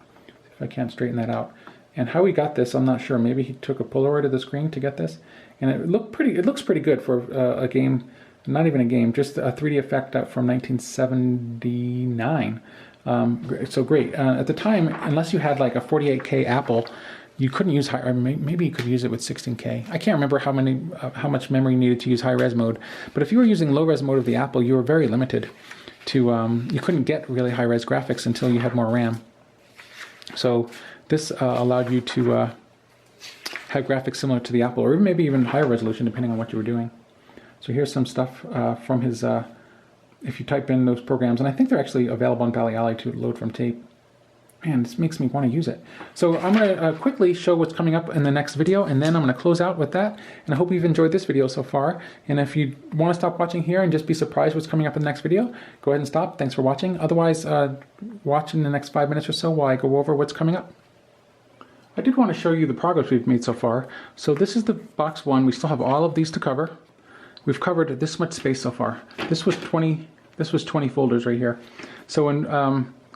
if I can't straighten that out. And how he got this, I'm not sure. Maybe he took a Polaroid of the screen to get this, and it looks pretty good for a game, not even a game, just a 3D effect from 1979. So great. At the time, unless you had like a 48K Apple, you couldn't use high, or maybe you could use it with 16K. I can't remember how much memory you needed to use high-res mode. But if you were using low-res mode of the Apple, you were very limited to, you couldn't get really high-res graphics until you had more RAM. So this allowed you to have graphics similar to the Apple, or maybe even higher resolution, depending on what you were doing. So here's some stuff from his, if you type in those programs, and I think they're actually available on Bally Arcade to load from tape. Man, this makes me want to use it. So I'm going to quickly show what's coming up in the next video, and then I'm going to close out with that. And I hope you've enjoyed this video so far. And if you want to stop watching here and just be surprised what's coming up in the next video, go ahead and stop. Thanks for watching. Otherwise, watch in the next 5 minutes or so while I go over what's coming up. I did want to show you the progress we've made so far. So this is the box 1. We still have all of these to cover. We've covered this much space so far. This was 20 folders right here. So in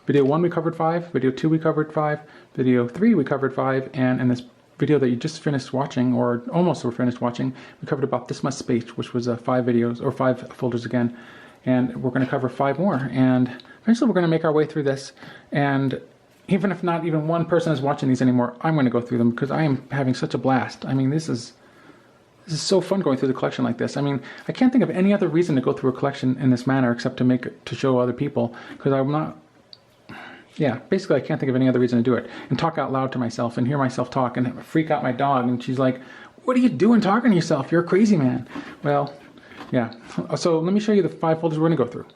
video 1 we covered 5, video 2 we covered 5, video 3 we covered 5, and in this video that you just finished watching, or almost were finished watching, we covered about this much space, which was 5 videos, or 5 folders again. And we're going to cover 5 more, and eventually we're going to make our way through this. And even if not even one person is watching these anymore, I'm going to go through them because I am having such a blast. I mean, this is so fun going through the collection like this. I mean, I can't think of any other reason to go through a collection in this manner except to make it to show other people, because I'm not. Yeah, basically I can't think of any other reason to do it. And talk out loud to myself and hear myself talk and freak out my dog, and she's like, "What are you doing talking to yourself? You're a crazy man." Well, yeah. So let me show you the 5 folders we're going to go through.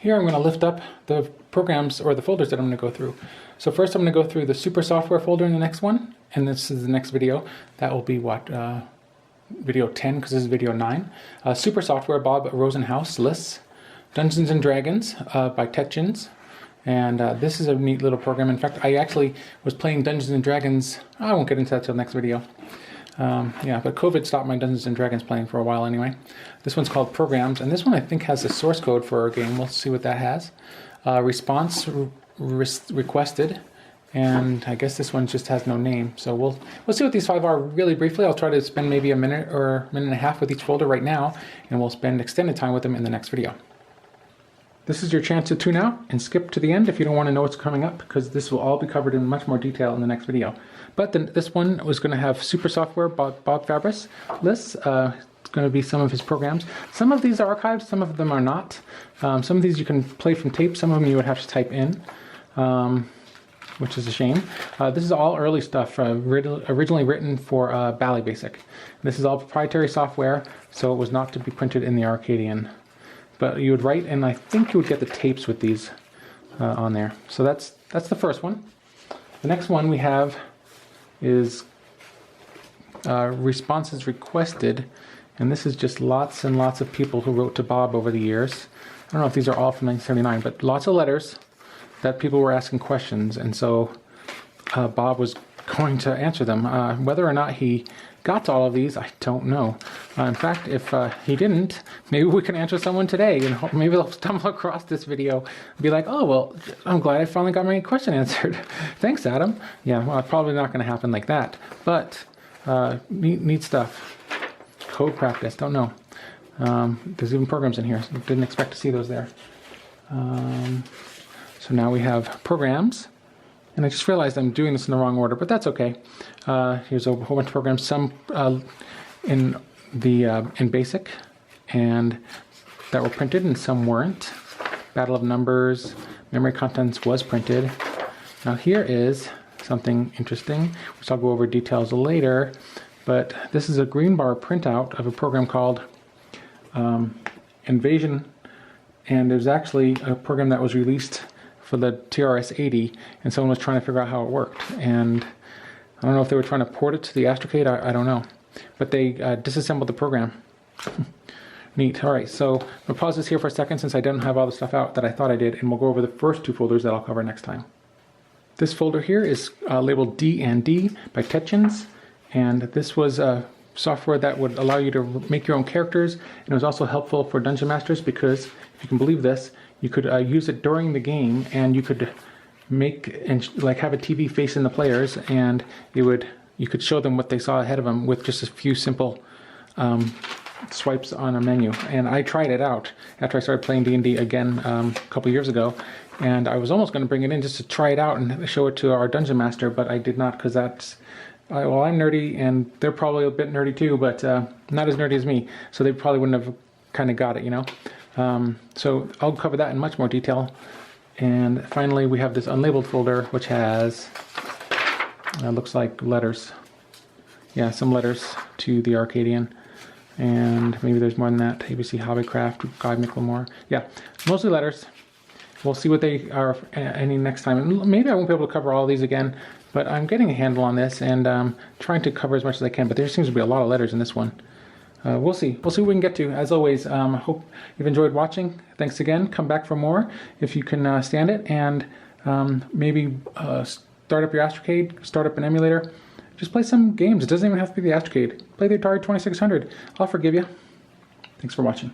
Here I'm going to lift up the programs or the folders that I'm going to go through. So first I'm going to go through the Super Software folder in the next one, and this is the next video. That will be what? Video 10, because this is video 9. Super Software, Bob Rosenhaus lists. Dungeons and Dragons by Tetchins. And this is a neat little program. In fact, I actually was playing Dungeons and Dragons. I won't get into that till next video. Yeah, but COVID stopped my Dungeons and Dragons playing for a while anyway. This one's called Programs, and this one I think has the source code for our game. We'll see what that has. Response requested, and I guess this one just has no name. So we'll see what these 5 are really briefly. I'll try to spend maybe a minute or minute and a half with each folder right now, and we'll spend extended time with them in the next video. This is your chance to tune out and skip to the end if you don't want to know what's coming up, because this will all be covered in much more detail in the next video. But this one was going to have Super Software Bob Fabris lists. It's going to be some of his programs. Some of these are archived, some of them are not. Some of these you can play from tape, some of them you would have to type in, which is a shame. This is all early stuff, originally written for Bally Basic. This is all proprietary software, so it was not to be printed in the Arcadian. But you would write, and I think you would get the tapes with these on there. So that's the first one. The next one we have is responses requested, and this is just lots and lots of people who wrote to Bob over the years. I don't know if these are all from 1979, but lots of letters that people were asking questions, and so Bob was going to answer them. Whether or not he got to all of these, I don't know. In fact, if he didn't, maybe we can answer someone today, and maybe they'll stumble across this video and be like, "Oh, well, I'm glad I finally got my question answered. Thanks, Adam." Yeah, well, probably not going to happen like that, but neat stuff. Code practice, don't know. There's even programs in here. So didn't expect to see those there. So now we have programs. And I just realized I'm doing this in the wrong order, but that's okay. Here's a whole bunch of programs, some in BASIC, and that were printed, and some weren't. Battle of Numbers, Memory Contents was printed. Now here is something interesting, which I'll go over details later, but this is a green bar printout of a program called Invasion, and there's actually a program that was released for the TRS-80, and someone was trying to figure out how it worked. And I don't know if they were trying to port it to the Astrocade, I don't know. But they disassembled the program. Neat. All right, so I'll pause this here for a second since I didn't have all the stuff out that I thought I did, and we'll go over the first 2 folders that I'll cover next time. This folder here is labeled D&D by Tetchens, and this was software that would allow you to make your own characters, and it was also helpful for dungeon masters because, if you can believe this, you could use it during the game, and you could make and like have a TV facing the players, and you could show them what they saw ahead of them with just a few simple swipes on a menu. And I tried it out after I started playing D&D again a couple years ago, and I was almost going to bring it in just to try it out and show it to our dungeon master, but I did not, because that's well, I'm nerdy and they're probably a bit nerdy too, but not as nerdy as me, so they probably wouldn't have kind of got it, you know. So I'll cover that in much more detail. And finally, we have this Unlabeled folder, which has looks like letters. Yeah, some letters to the Arcadian. And maybe there's more than that. ABC Hobbycraft, Guy Micklemore. Yeah, mostly letters. We'll see what they are any next time. And maybe I won't be able to cover all these again, but I'm getting a handle on this and trying to cover as much as I can. But there seems to be a lot of letters in this one. We'll see. We'll see what we can get to. As always, I hope you've enjoyed watching. Thanks again. Come back for more if you can stand it. And maybe start up your Astrocade, start up an emulator. Just play some games. It doesn't even have to be the Astrocade. Play the Atari 2600. I'll forgive you. Thanks for watching.